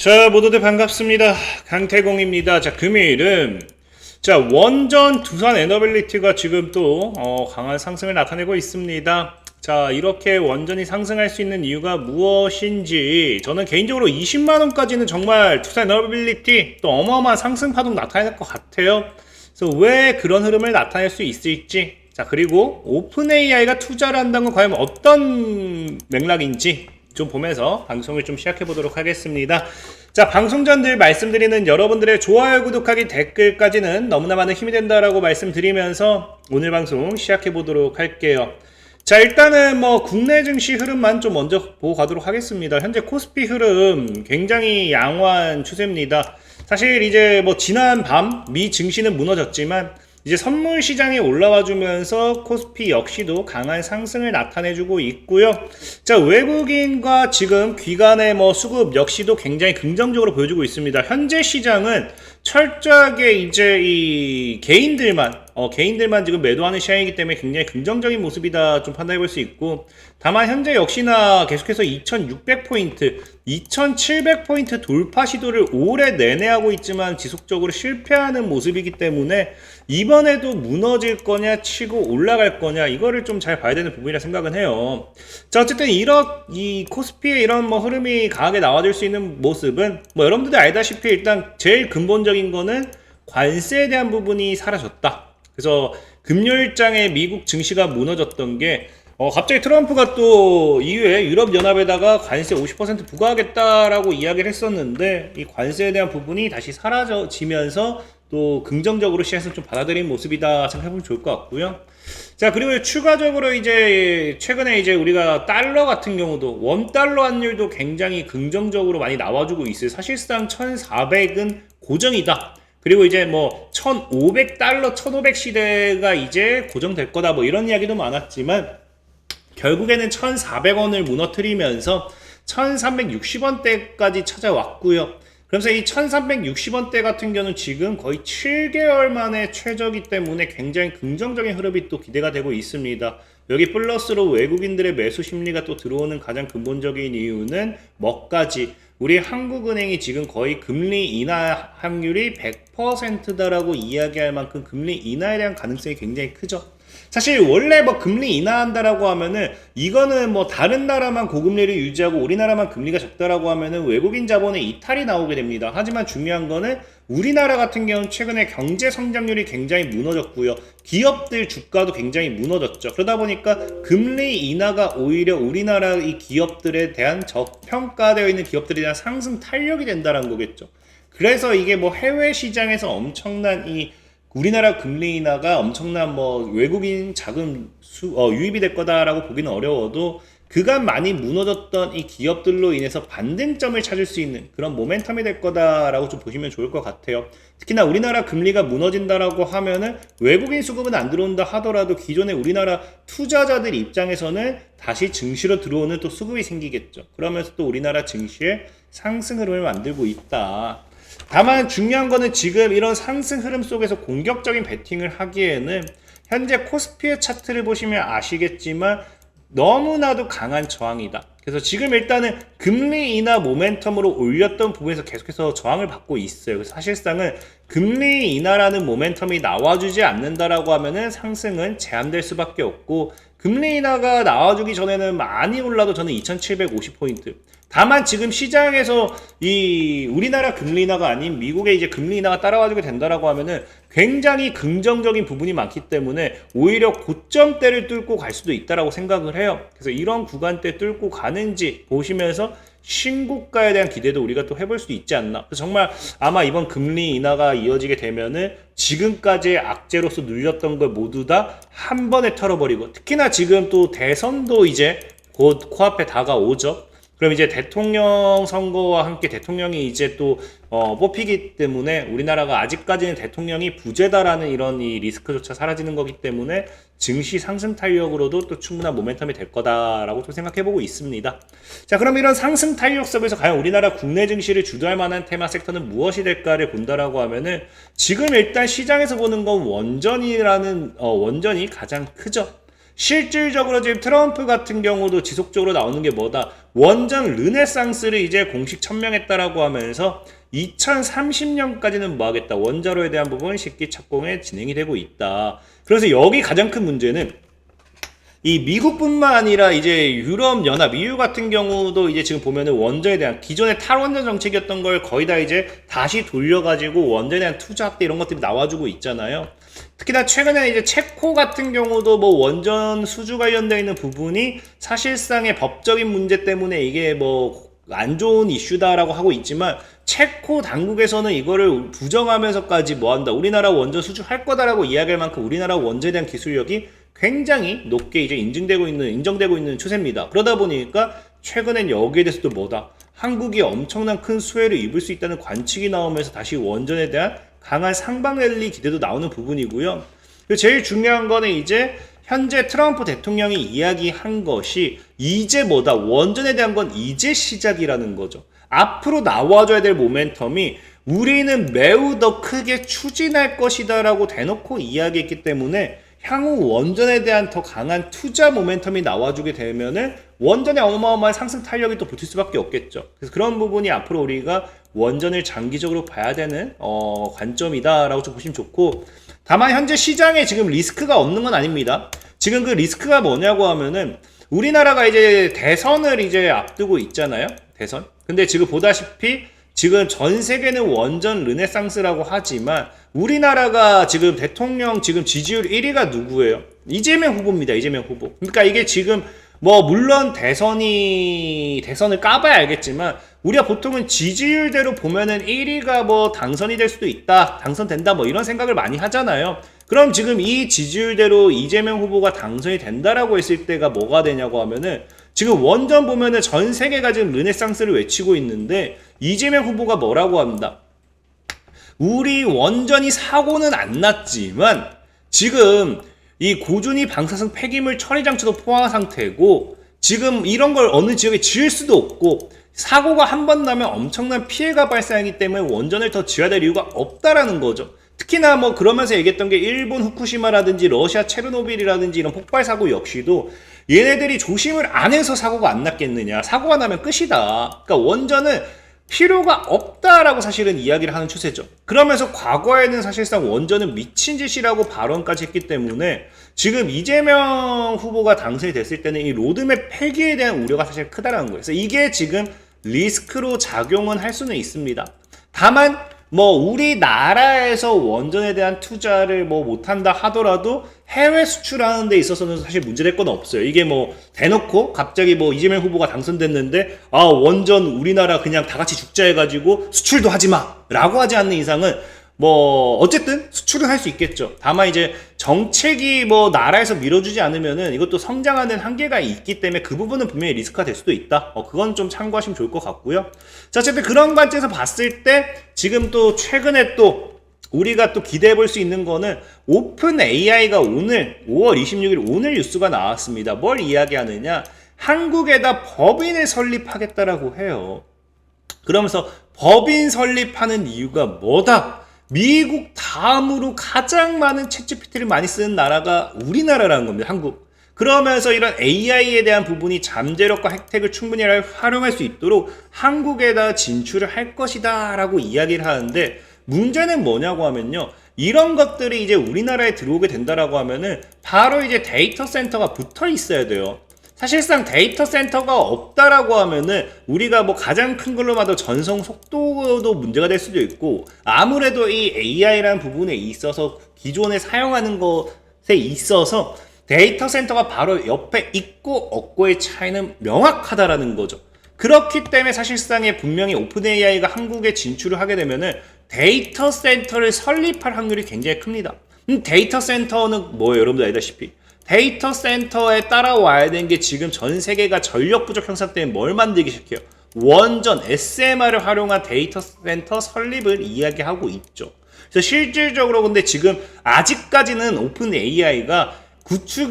자, 모두들 반갑습니다. 강태공입니다. 자, 금요일은 원전 두산 에너빌리티가 지금 또 강한 상승을 나타내고 있습니다. 자, 이렇게 원전이 상승할 수 있는 이유가 무엇인지 저는 개인적으로 20만원까지는 정말 두산 에너빌리티 또 어마어마한 상승 파동 나타낼 것 같아요. 그래서 왜 그런 흐름을 나타낼 수 있을지, 자, 그리고 오픈 AI가 투자를 한다는 건 과연 어떤 맥락인지 좀 보면서 방송을 좀 시작해 보도록 하겠습니다. 자, 방송 전 늘 말씀드리는 여러분들의 좋아요, 구독하기, 댓글까지는 너무나 많은 힘이 된다라고 말씀드리면서 오늘 방송 시작해 보도록 할게요. 자, 일단은 국내 증시 흐름만 좀 먼저 보고 가도록 하겠습니다. 현재 코스피 흐름 굉장히 양호한 추세입니다. 사실 이제 지난 밤 미 증시는 무너졌지만 이제 선물 시장에 올라와 주면서 코스피 역시도 강한 상승을 나타내주고 있고요. 자, 외국인과 지금 기관의 수급 역시도 굉장히 긍정적으로 보여주고 있습니다. 현재 시장은 철저하게 이제 이 개인들만 지금 매도하는 시장이기 때문에 굉장히 긍정적인 모습이다 좀 판단해 볼 수 있고, 다만 현재 역시나 계속해서 2600포인트, 2700포인트 돌파 시도를 올해 내내 하고 있지만 지속적으로 실패하는 모습이기 때문에 이번에도 무너질 거냐 치고 올라갈 거냐, 이거를 좀 잘 봐야 되는 부분이라 생각은 해요. 자, 어쨌든 이 코스피의 이런 흐름이 강하게 나와줄 수 있는 모습은 여러분들도 알다시피 일단 제일 근본적인 거는 관세에 대한 부분이 사라졌다. 그래서 금요일장에 미국 증시가 무너졌던 게 갑자기 트럼프가 또 이후에 유럽연합에다가 관세 50% 부과하겠다라고 이야기를 했었는데, 이 관세에 대한 부분이 다시 사라지면서 또 긍정적으로 시장에서 좀 받아들인 모습이다 생각해보면 좋을 것 같고요. 자, 그리고 추가적으로 이제 최근에 이제 우리가 달러 같은 경우도 원달러 환율도 굉장히 긍정적으로 많이 나와주고 있어요. 사실상 1400은 고정이다. 그리고 이제 1500달러, 1500 시대가 이제 고정될 거다, 이런 이야기도 많았지만 결국에는 1400원을 무너뜨리면서 1360원대까지 찾아왔고요. 그래서 이 1360원대 같은 경우는 지금 거의 7개월 만에 최저이기 때문에 굉장히 긍정적인 흐름이 또 기대가 되고 있습니다. 여기 플러스로 외국인들의 매수 심리가 또 들어오는 가장 근본적인 이유는 뭐까지, 우리 한국은행이 지금 거의 금리 인하 확률이 100%다라고 이야기할 만큼 금리 인하에 대한 가능성이 굉장히 크죠. 사실 원래 금리 인하한다라고 하면은 이거는 다른 나라만 고금리를 유지하고 우리나라만 금리가 적다라고 하면은 외국인 자본의 이탈이 나오게 됩니다. 하지만 중요한 거는 우리나라 같은 경우는 최근에 경제 성장률이 굉장히 무너졌고요. 기업들 주가도 굉장히 무너졌죠. 그러다 보니까 금리 인하가 오히려 우리나라 이 기업들에 대한 저평가되어 있는 기업들에 대한 상승 탄력이 된다는 거겠죠. 그래서 이게 해외 시장에서 엄청난 우리나라 금리 인하가 엄청난 외국인 자금 유입이 될 거다라고 보기는 어려워도 그간 많이 무너졌던 이 기업들로 인해서 반등점을 찾을 수 있는 그런 모멘텀이 될 거다라고 좀 보시면 좋을 것 같아요. 특히나 우리나라 금리가 무너진다라고 하면은 외국인 수급은 안 들어온다 하더라도 기존의 우리나라 투자자들 입장에서는 다시 증시로 들어오는 또 수급이 생기겠죠. 그러면서 또 우리나라 증시의 상승 흐름을 만들고 있다. 다만 중요한 거는 지금 이런 상승 흐름 속에서 공격적인 베팅을 하기에는 현재 코스피의 차트를 보시면 아시겠지만 너무나도 강한 저항이다. 그래서 지금 일단은 금리 인하 모멘텀으로 올렸던 부분에서 계속해서 저항을 받고 있어요. 그래서 사실상은 금리 인하라는 모멘텀이 나와주지 않는다라고 하면은 상승은 제한될 수밖에 없고, 금리 인하가 나와주기 전에는 많이 올라도 저는 2750포인트. 다만 지금 시장에서 이 우리나라 금리 인하가 아닌 미국의 이제 금리 인하가 따라와주게 된다라고 하면은 굉장히 긍정적인 부분이 많기 때문에 오히려 고점대를 뚫고 갈 수도 있다라고 생각을 해요. 그래서 이런 구간대 뚫고 가는지 보시면서 신고가에 대한 기대도 우리가 또 해볼 수 있지 않나. 그래서 정말 아마 이번 금리 인하가 이어지게 되면은 지금까지의 악재로서 눌렸던 걸 모두 다 한 번에 털어버리고, 특히나 지금 또 대선도 이제 곧 코앞에 다가오죠. 그럼 이제 대통령 선거와 함께 대통령이 이제 또 뽑히기 때문에 우리나라가 아직까지는 대통령이 부재다라는 이런 이 리스크조차 사라지는 거기 때문에 증시 상승 탄력으로도 또 충분한 모멘텀이 될 거다라고 좀 생각해보고 있습니다. 자, 그럼 이런 상승 탄력 속에서 과연 우리나라 국내 증시를 주도할 만한 테마 섹터는 무엇이 될까를 본다라고 하면은 지금 일단 시장에서 보는 건 원전이 가장 크죠. 실질적으로 지금 트럼프 같은 경우도 지속적으로 나오는 게 뭐다? 원전 르네상스를 이제 공식 천명했다라고 하면서 2030년까지는 뭐 하겠다? 원자로에 대한 부분 식기 착공에 진행이 되고 있다. 그래서 여기 가장 큰 문제는 이 미국뿐만 아니라 이제 유럽 연합 EU 같은 경우도 이제 지금 보면은 원전에 대한 기존의 탈원전 정책이었던 걸 거의 다 이제 다시 돌려가지고 원전에 대한 투자 확대 이런 것들이 나와주고 있잖아요. 특히나 최근에 이제 체코 같은 경우도 뭐 원전 수주 관련되어 있는 부분이 사실상의 법적인 문제 때문에 이게 뭐 안 좋은 이슈다라고 하고 있지만 체코 당국에서는 이거를 부정하면서까지 뭐 한다. 우리나라 원전 수주할 거다라고 이야기할 만큼 우리나라 원전에 대한 기술력이 굉장히 높게 이제 인정되고 있는 추세입니다. 그러다 보니까 최근엔 여기에 대해서도 뭐다? 한국이 엄청난 큰 수혜를 입을 수 있다는 관측이 나오면서 다시 원전에 대한 강한 상방 랠리 기대도 나오는 부분이고요. 제일 중요한 거는 이제 현재 트럼프 대통령이 이야기한 것이 이제 뭐다? 원전에 대한 건 이제 시작이라는 거죠. 앞으로 나와줘야 될 모멘텀이 우리는 매우 더 크게 추진할 것이다 라고 대놓고 이야기했기 때문에 향후 원전에 대한 더 강한 투자 모멘텀이 나와주게 되면은 원전의 어마어마한 상승 탄력이 또 붙을 수밖에 없겠죠. 그래서 그런 부분이 앞으로 우리가 원전을 장기적으로 봐야 되는 관점이다라고 좀 보시면 좋고, 다만 현재 시장에 지금 리스크가 없는 건 아닙니다. 지금 그 리스크가 뭐냐고 하면은 우리나라가 이제 대선을 이제 앞두고 있잖아요. 대선. 근데 지금 보다시피 지금 전 세계는 원전 르네상스라고 하지만 우리나라가 지금 대통령 지금 지지율 1위가 누구예요? 이재명 후보입니다. 이재명 후보. 그러니까 이게 지금 뭐 물론 대선을 까봐야 알겠지만 우리가 보통은 지지율대로 보면은 1위가 뭐 당선이 될 수도 있다, 당선된다 뭐 이런 생각을 많이 하잖아요. 그럼 지금 이 지지율대로 이재명 후보가 당선이 된다라고 했을 때가 뭐가 되냐고 하면은 지금 원전 보면은 전 세계가 지금 르네상스를 외치고 있는데 이재명 후보가 뭐라고 합니다. 우리 원전이 사고는 안 났지만 지금 이 고준위 방사성 폐기물 처리 장치도 포화 상태고 지금 이런 걸 어느 지역에 지을 수도 없고 사고가 한 번 나면 엄청난 피해가 발생하기 때문에 원전을 더 지어야 될 이유가 없다라는 거죠. 특히나 뭐 그러면서 얘기했던 게 일본 후쿠시마라든지 러시아 체르노빌이라든지 이런 폭발 사고 역시도 얘네들이 조심을 안 해서 사고가 안 났겠느냐. 사고가 나면 끝이다. 그러니까 원전은 필요가 없다라고 사실은 이야기를 하는 추세죠. 그러면서 과거에는 사실상 원전은 미친 짓이라고 발언까지 했기 때문에 지금 이재명 후보가 당선이 됐을 때는 이 로드맵 폐기에 대한 우려가 사실 크다라는 거예요. 그래서 이게 지금 리스크로 작용은 할 수는 있습니다. 다만 뭐 우리나라에서 원전에 대한 투자를 뭐 못한다 하더라도 해외 수출하는 데 있어서는 사실 문제될 건 없어요. 이게 뭐 대놓고 갑자기 뭐 이재명 후보가 당선됐는데 원전 우리나라 그냥 다 같이 죽자 해가지고 수출도 하지 마 라고 하지 않는 이상은 뭐 어쨌든 수출은 할 수 있겠죠. 다만 이제 정책이 뭐 나라에서 밀어주지 않으면은 이것도 성장하는 한계가 있기 때문에 그 부분은 분명히 리스크가 될 수도 있다. 그건 좀 참고하시면 좋을 것 같고요. 자, 어쨌든 그런 관점에서 봤을 때 지금 또 최근에 또 우리가 또 기대해 볼 수 있는 거는 오픈 AI가 오늘 5월 26일 오늘 뉴스가 나왔습니다. 뭘 이야기하느냐? 한국에다 법인을 설립하겠다라고 해요. 그러면서 법인 설립하는 이유가 뭐다? 미국 다음으로 가장 많은 챗GPT를 많이 쓰는 나라가 우리나라라는 겁니다. 한국. 그러면서 이런 AI에 대한 부분이 잠재력과 혜택을 충분히 활용할 수 있도록 한국에다 진출을 할 것이다 라고 이야기를 하는데 문제는 뭐냐고 하면요. 이런 것들이 이제 우리나라에 들어오게 된다라고 하면은 바로 이제 데이터 센터가 붙어 있어야 돼요. 사실상 데이터 센터가 없다라고 하면은 우리가 뭐 가장 큰 걸로 봐도 전송 속도도 문제가 될 수도 있고 아무래도 이 AI라는 부분에 있어서 기존에 사용하는 것에 있어서 데이터 센터가 바로 옆에 있고 없고의 차이는 명확하다라는 거죠. 그렇기 때문에 사실상에 분명히 오픈 AI가 한국에 진출을 하게 되면은 데이터 센터를 설립할 확률이 굉장히 큽니다. 데이터 센터는 뭐예요? 여러분들 알다시피 데이터 센터에 따라와야 되는 게 지금 전 세계가 전력 부족 현상 때문에 뭘 만들기 시작해요? 원전, SMR을 활용한 데이터 센터 설립을 이야기하고 있죠. 그래서 실질적으로 근데 지금 아직까지는 오픈 AI가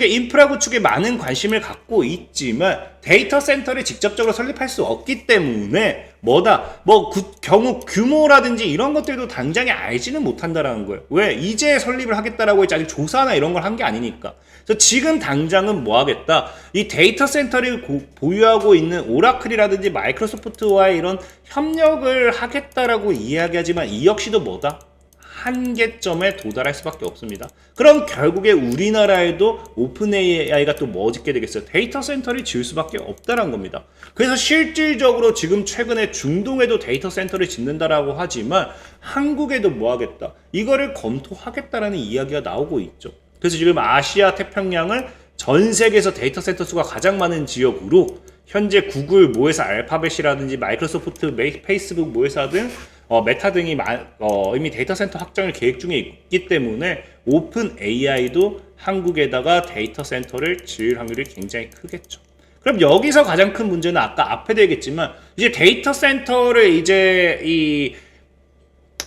인프라 구축에 많은 관심을 갖고 있지만 데이터 센터를 직접적으로 설립할 수 없기 때문에 뭐다 뭐 경우 규모라든지 이런 것들도 당장에 알지는 못한다라는 거예요. 왜? 이제 설립을 하겠다라고 했지 아직 조사나 이런 걸 한 게 아니니까. 그래서 지금 당장은 뭐 하겠다, 이 데이터 센터를 보유하고 있는 오라클이라든지 마이크로소프트와의 이런 협력을 하겠다라고 이야기하지만 이 역시도 뭐다? 한계점에 도달할 수밖에 없습니다. 그럼 결국에 우리나라에도 오픈 AI가 또 뭐 짓게 되겠어요? 데이터 센터를 지을 수밖에 없다는 겁니다. 그래서 실질적으로 지금 최근에 중동에도 데이터 센터를 짓는다라고 하지만 한국에도 뭐 하겠다? 이거를 검토하겠다라는 이야기가 나오고 있죠. 그래서 지금 아시아 태평양을 전 세계에서 데이터 센터 수가 가장 많은 지역으로 현재 구글 모회사 알파벳이라든지 마이크로소프트, 페이스북 모회사 등 메타 등이 이미 데이터 센터 확장을 계획 중에 있기 때문에 오픈 AI도 한국에다가 데이터 센터를 지을 확률이 굉장히 크겠죠. 그럼 여기서 가장 큰 문제는 아까 앞에도 얘기했지만 이제 데이터 센터를 이제 이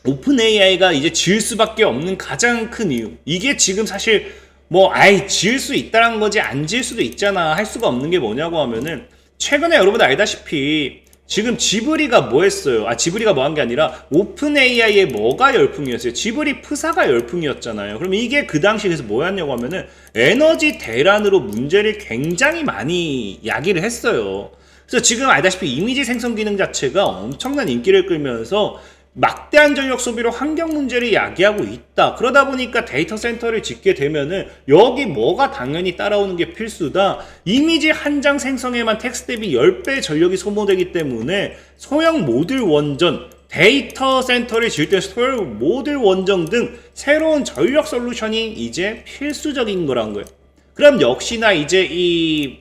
오픈 AI가 이제 지을 수밖에 없는 가장 큰 이유, 이게 지금 사실 뭐 지을 수 있다는 거지 안 지을 수도 있잖아 할 수가 없는 게 뭐냐고 하면은 최근에 여러분 알다시피 지금 지브리가 뭐 했어요? 지브리가 뭐 한 게 아니라 오픈 AI에 뭐가 열풍이었어요? 지브리 프사가 열풍이었잖아요. 그럼 이게 그 당시에 그래서 뭐였냐고 하면은 에너지 대란으로 문제를 굉장히 많이 야기를 했어요. 그래서 지금 알다시피 이미지 생성 기능 자체가 엄청난 인기를 끌면서 막대한 전력 소비로 환경 문제를 야기하고 있다. 그러다 보니까 데이터 센터를 짓게 되면은 여기 뭐가 당연히 따라오는 게 필수다. 이미지 한 장 생성에만 텍스트 대비 10배 전력이 소모되기 때문에 소형 모듈 원전, 데이터 센터를 지을 때 소형 모듈 원전 등 새로운 전력 솔루션이 이제 필수적인 거란 거예요. 그럼 역시나 이제 이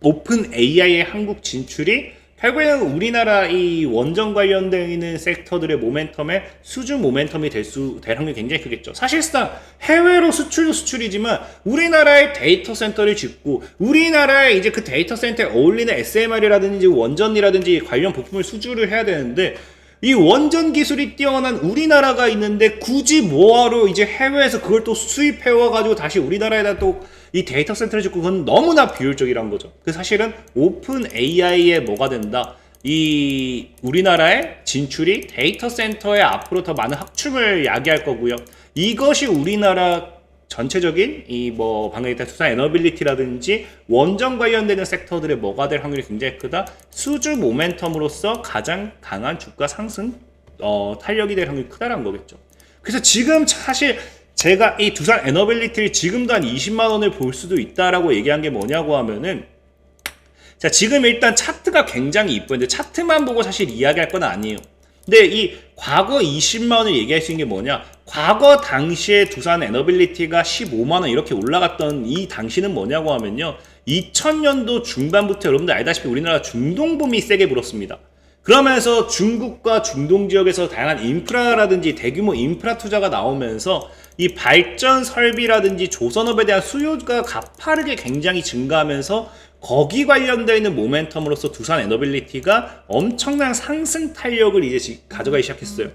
오픈 AI의 한국 진출이 결국에는 우리나라 이 원전 관련되어 있는 섹터들의 모멘텀에 수주 모멘텀이 될 확률이 굉장히 크겠죠. 사실상 해외로 수출도 수출이지만 우리나라의 데이터 센터를 짓고 우리나라의 이제 그 데이터 센터에 어울리는 SMR이라든지 원전이라든지 관련 부품을 수주를 해야 되는데 이 원전 기술이 뛰어난 우리나라가 있는데 굳이 뭐하러 이제 해외에서 그걸 또 수입해와가지고 다시 우리나라에다 또 이 데이터 센터를 짓고 그건 너무나 비효율적이란 거죠. 그 사실은 오픈 AI에 뭐가 된다? 이 우리나라의 진출이 데이터 센터에 앞으로 더 많은 확충을 야기할 거고요. 이것이 우리나라 전체적인 이 뭐 방금 얘기했던 투자 에너빌리티라든지 원전 관련되는 섹터들의 뭐가 될 확률이 굉장히 크다. 수주 모멘텀으로서 가장 강한 주가 상승 탄력이 될 확률이 크다라는 거겠죠. 그래서 지금 사실 제가 이 두산 에너빌리티를 지금도 한 20만 원을 볼 수도 있다라고 얘기한 게 뭐냐고 하면은 자 지금 일단 차트가 굉장히 이쁜데 차트만 보고 사실 이야기할 건 아니에요. 근데 이 과거 20만 원을 얘기할 수 있는 게 뭐냐? 과거 당시에 두산 에너빌리티가 15만 원 이렇게 올라갔던 이 당시는 뭐냐고 하면요. 2000년도 중반부터 여러분들 알다시피 우리나라 중동붐이 세게 불었습니다. 그러면서 중국과 중동 지역에서 다양한 인프라라든지 대규모 인프라 투자가 나오면서 이 발전 설비라든지 조선업에 대한 수요가 가파르게 굉장히 증가하면서 거기 관련되어 있는 모멘텀으로서 두산 에너빌리티가 엄청난 상승 탄력을 이제 가져가기 시작했어요.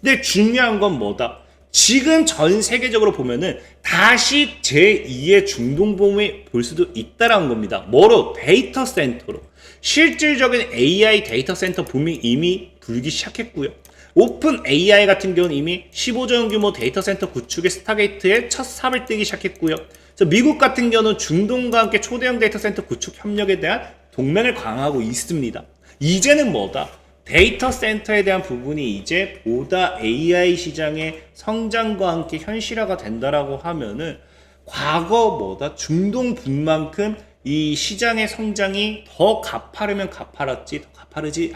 근데 중요한 건 뭐다? 지금 전 세계적으로 보면은 다시 제2의 중동붐을 볼 수도 있다라는 겁니다. 뭐로? 데이터 센터로. 실질적인 AI 데이터 센터 붐이 이미 불기 시작했고요. 오픈 AI 같은 경우는 이미 15조 원 규모 데이터 센터 구축의 스타게이트에 첫 삽을 뜨기 시작했고요. 그래서 미국 같은 경우는 중동과 함께 초대형 데이터 센터 구축 협력에 대한 동맹을 강화하고 있습니다. 이제는 뭐다? 데이터 센터에 대한 부분이 이제 보다 AI 시장의 성장과 함께 현실화가 된다라고 하면은 과거 뭐다? 중동 붐만큼 이 시장의 성장이 더 가파르면 가파랐지 더 가파르지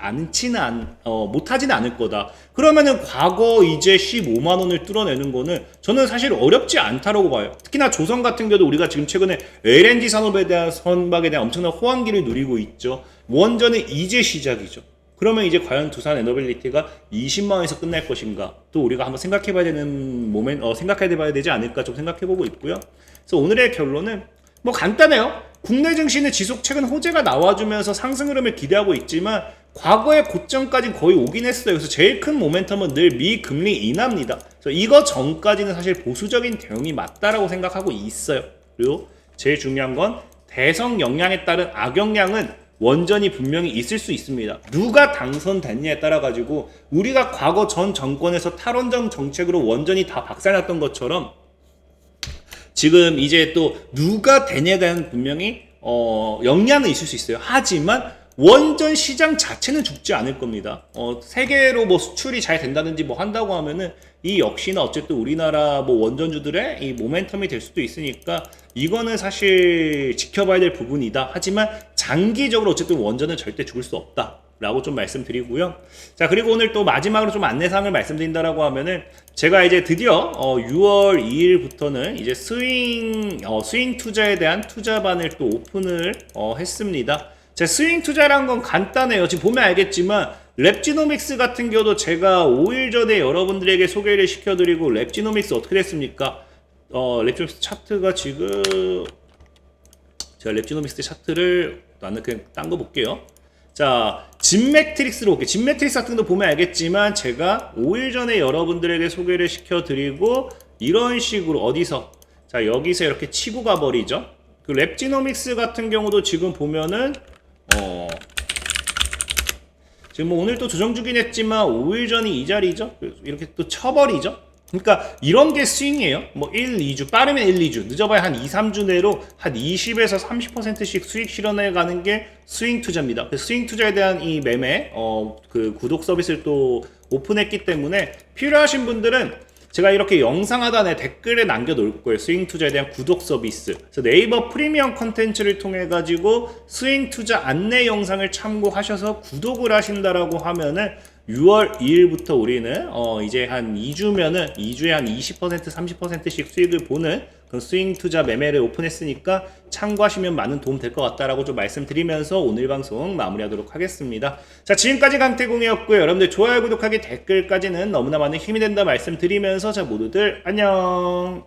못하지는 않을 거다. 그러면은 과거 이제 15만 원을 뚫어내는 거는 저는 사실 어렵지 않다라고 봐요. 특히나 조선 같은 경우도 우리가 지금 최근에 LNG 산업에 대한 선박에 대한 엄청난 호황기를 누리고 있죠. 원전은 이제 시작이죠. 그러면 이제 과연 두산 에너빌리티가 20만 원에서 끝날 것인가? 또 우리가 한번 생각해봐야 되는 생각해봐야 되지 않을까 좀 생각해보고 있고요. 그래서 오늘의 결론은 뭐 간단해요. 국내 증시는 지속 최근 호재가 나와주면서 상승 흐름을 기대하고 있지만 과거의 고점까지 거의 오긴 했어요. 그래서 제일 큰 모멘텀은 늘 미금리 인하입니다. 그래서 이거 전까지는 사실 보수적인 대응이 맞다라고 생각하고 있어요. 그리고 제일 중요한 건 대성 영향에 따른 악영향은 원전이 분명히 있을 수 있습니다. 누가 당선됐냐에 따라 가지고 우리가 과거 전 정권에서 탈원전 정책으로 원전이 다 박살났던 것처럼 지금 이제 또 누가 되냐에 대한 분명히 영향은 있을 수 있어요. 하지만 원전 시장 자체는 죽지 않을 겁니다. 세계로 뭐 수출이 잘 된다든지 뭐 한다고 하면은 이 역시나 어쨌든 우리나라 뭐 원전주들의 이 모멘텀이 될 수도 있으니까 이거는 사실 지켜봐야 될 부분이다. 하지만 장기적으로 어쨌든 원전은 절대 죽을 수 없다. 라고 좀 말씀드리고요. 자, 그리고 오늘 또 마지막으로 좀 안내사항을 말씀드린다라고 하면은 제가 이제 드디어 6월 2일부터는 이제 스윙 투자에 대한 투자반을 또 오픈을 했습니다. 자, 스윙 투자란 건 간단해요. 지금 보면 알겠지만 랩지노믹스 같은 경우도 제가 5일 전에 여러분들에게 소개를 시켜드리고 랩지노믹스 어떻게 됐습니까? 랩지노믹스 차트가 지금 제가 랩지노믹스 차트를 나는 그냥 딴 거 볼게요. 자, 진매트릭스로 볼게요. 진매트릭스 같은 거 보면 알겠지만 제가 5일 전에 여러분들에게 소개를 시켜드리고 이런 식으로 어디서 자 여기서 이렇게 치고 가버리죠. 그 랩지노믹스 같은 경우도 지금 보면은 지금 뭐 오늘 또 조정 주긴 했지만 5일 전이 이 자리죠. 이렇게 또 쳐버리죠. 그러니까 이런 게 스윙이에요. 뭐 1, 2주, 빠르면 1, 2주, 늦어봐야 한 2, 3주 내로 한 20에서 30%씩 수익 실현해 가는 게 스윙 투자입니다. 그 스윙 투자에 대한 이 매매, 그 구독 서비스를 또 오픈했기 때문에 필요하신 분들은 제가 이렇게 영상 하단에 댓글에 남겨놓을 거예요. 스윙 투자에 대한 구독 서비스. 그래서 네이버 프리미엄 컨텐츠를 통해 가지고 스윙 투자 안내 영상을 참고하셔서 구독을 하신다라고 하면은 6월 2일부터 우리는 이제 한 2주면은 2주에 한 20% 30%씩 수익을 보는 그런 스윙 투자 매매를 오픈했으니까 참고하시면 많은 도움 될 것 같다라고 좀 말씀드리면서 오늘 방송 마무리하도록 하겠습니다. 자, 지금까지 강태공이었고요. 여러분들 좋아요, 구독하기, 댓글까지는 너무나 많은 힘이 된다 말씀드리면서 자 모두들 안녕.